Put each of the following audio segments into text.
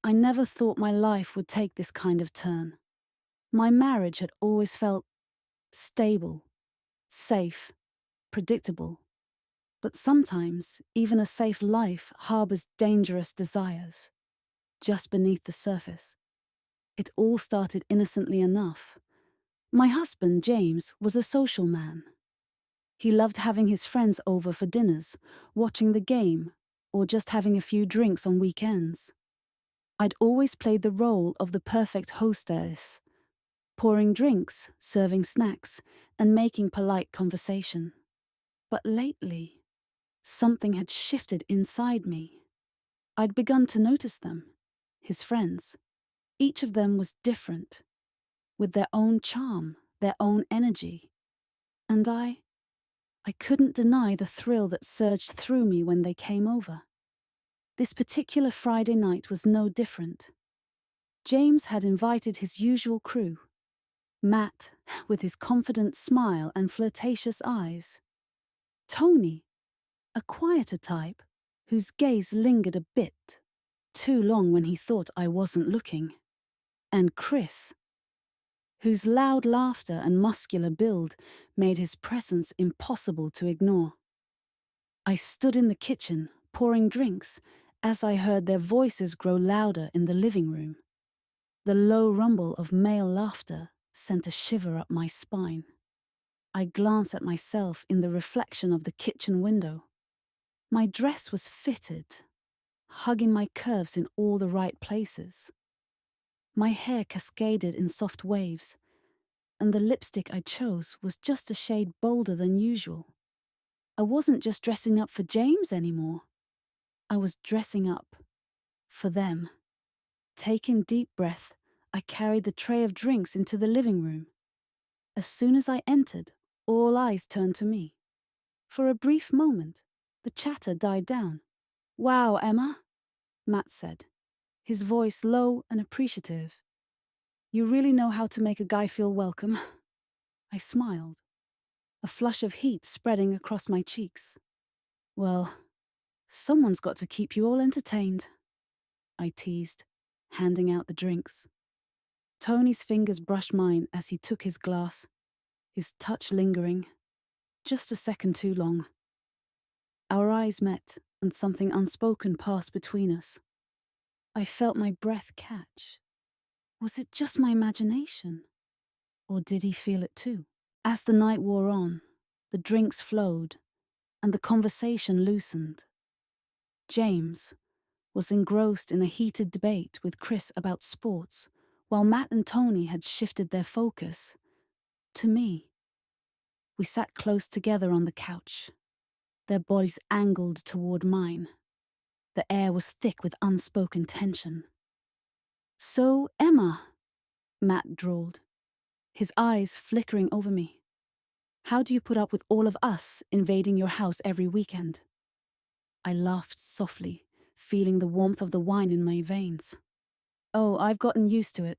I never thought my life would take this kind of turn. My marriage had always felt stable, safe, predictable. But sometimes, even a safe life harbors dangerous desires, just beneath the surface. It all started innocently enough. My husband, James, was a social man. He loved having his friends over for dinners, watching the game, or just having a few drinks on weekends. I'd always played the role of the perfect hostess, pouring drinks, serving snacks, and making polite conversation. But lately, something had shifted inside me. I'd begun to notice them, his friends. Each of them was different, with their own charm, their own energy. And I couldn't deny the thrill that surged through me when they came over. This particular Friday night was no different. James had invited his usual crew. Matt, with his confident smile and flirtatious eyes. Tony, a quieter type, whose gaze lingered a bit too long when he thought I wasn't looking. And Chris, whose loud laughter and muscular build made his presence impossible to ignore. I stood in the kitchen, pouring drinks, as I heard their voices grow louder in the living room. The low rumble of male laughter sent a shiver up my spine. I glanced at myself in the reflection of the kitchen window. My dress was fitted, hugging my curves in all the right places. My hair cascaded in soft waves, and the lipstick I chose was just a shade bolder than usual. I wasn't just dressing up for James anymore. I was dressing up for them. Taking deep breath, I carried the tray of drinks into the living room. As soon as I entered, all eyes turned to me. For a brief moment, the chatter died down. "Wow, Emma," Matt said, his voice low and appreciative. "You really know how to make a guy feel welcome." I smiled, a flush of heat spreading across my cheeks. "Well, someone's got to keep you all entertained," I teased, handing out the drinks. Tony's fingers brushed mine as he took his glass, his touch lingering, just a second too long. Our eyes met, and something unspoken passed between us. I felt my breath catch. Was it just my imagination? Or did he feel it too? As the night wore on, the drinks flowed, and the conversation loosened. James was engrossed in a heated debate with Chris about sports, while Matt and Tony had shifted their focus to me. We sat close together on the couch, their bodies angled toward mine. The air was thick with unspoken tension. "So, Emma," Matt drawled, his eyes flickering over me, "how do you put up with all of us invading your house every weekend?" I laughed softly, feeling the warmth of the wine in my veins. "Oh, I've gotten used to it.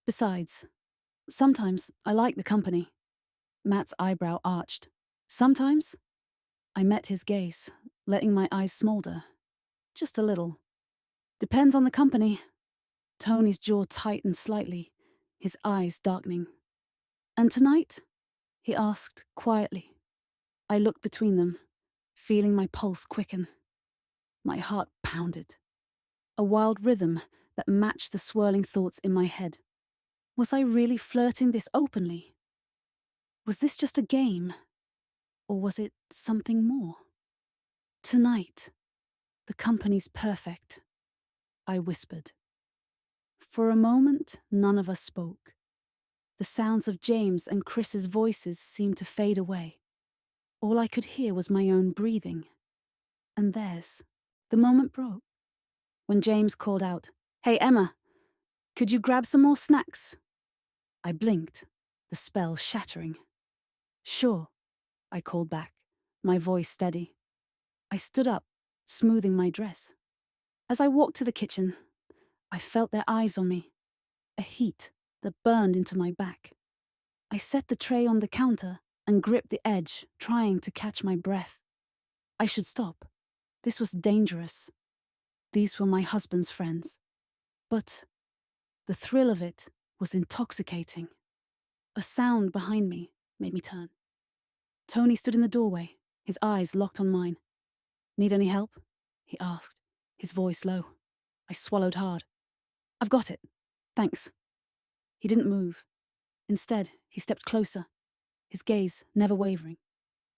Besides, sometimes I like the company." Matt's eyebrow arched. "Sometimes?" I met his gaze, letting my eyes smolder. "Just a little. Depends on the company." Tony's jaw tightened slightly, his eyes darkening. "And tonight?" he asked quietly. I looked between them, feeling my pulse quicken. My heart pounded, a wild rhythm that matched the swirling thoughts in my head. Was I really flirting this openly? Was this just a game? Or was it something more? "Tonight, the company's perfect," I whispered. For a moment, none of us spoke. The sounds of James and Chris's voices seemed to fade away. All I could hear was my own breathing. And theirs. The moment broke, when James called out, "Hey, Emma, could you grab some more snacks?" I blinked, the spell shattering. "Sure," I called back, my voice steady. I stood up, smoothing my dress. As I walked to the kitchen, I felt their eyes on me, a heat that burned into my back. I set the tray on the counter and gripped the edge, trying to catch my breath. I should stop. This was dangerous. These were my husband's friends. But the thrill of it was intoxicating. A sound behind me made me turn. Tony stood in the doorway, his eyes locked on mine. "Need any help?" he asked, his voice low. I swallowed hard. "I've got it. Thanks." He didn't move. Instead, he stepped closer, his gaze never wavering.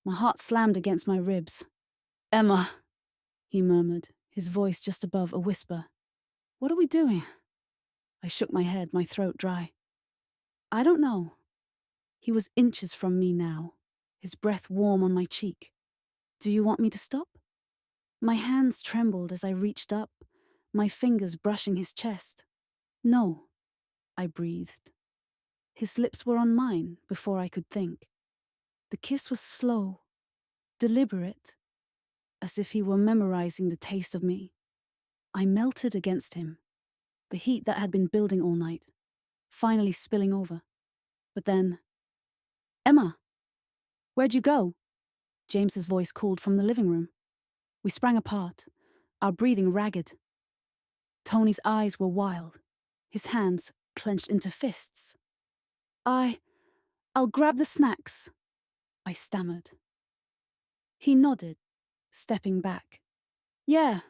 My heart slammed against my ribs. "Emma," he murmured, his voice just above a whisper. "What are we doing?" I shook my head, my throat dry. "I don't know." He was inches from me now, his breath warm on my cheek. "Do you want me to stop?" My hands trembled as I reached up, my fingers brushing his chest. "No," I breathed. His lips were on mine before I could think. The kiss was slow, deliberate, as if he were memorizing the taste of me. I melted against him, the heat that had been building all night, finally spilling over. But then, "Emma, where'd you go?" James's voice called from the living room. We sprang apart, our breathing ragged. Tony's eyes were wild, his hands clenched into fists. I'll grab the snacks," I stammered. He nodded, stepping back. "Yeah,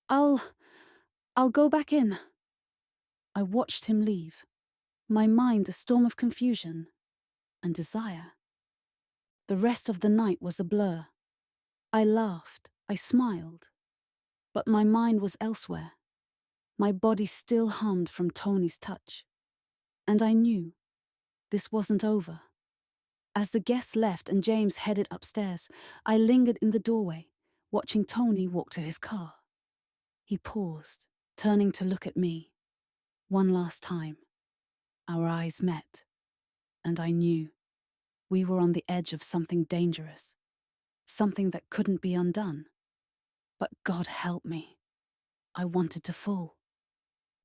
I'll go back in." I watched him leave, my mind a storm of confusion and desire. The rest of the night was a blur. I laughed, I smiled, but my mind was elsewhere. My body still hummed from Tony's touch. And I knew this wasn't over. As the guests left and James headed upstairs, I lingered in the doorway, watching Tony walk to his car. He paused, turning to look at me. One last time. Our eyes met, and I knew we were on the edge of something dangerous, something that couldn't be undone. But God help me, I wanted to fall.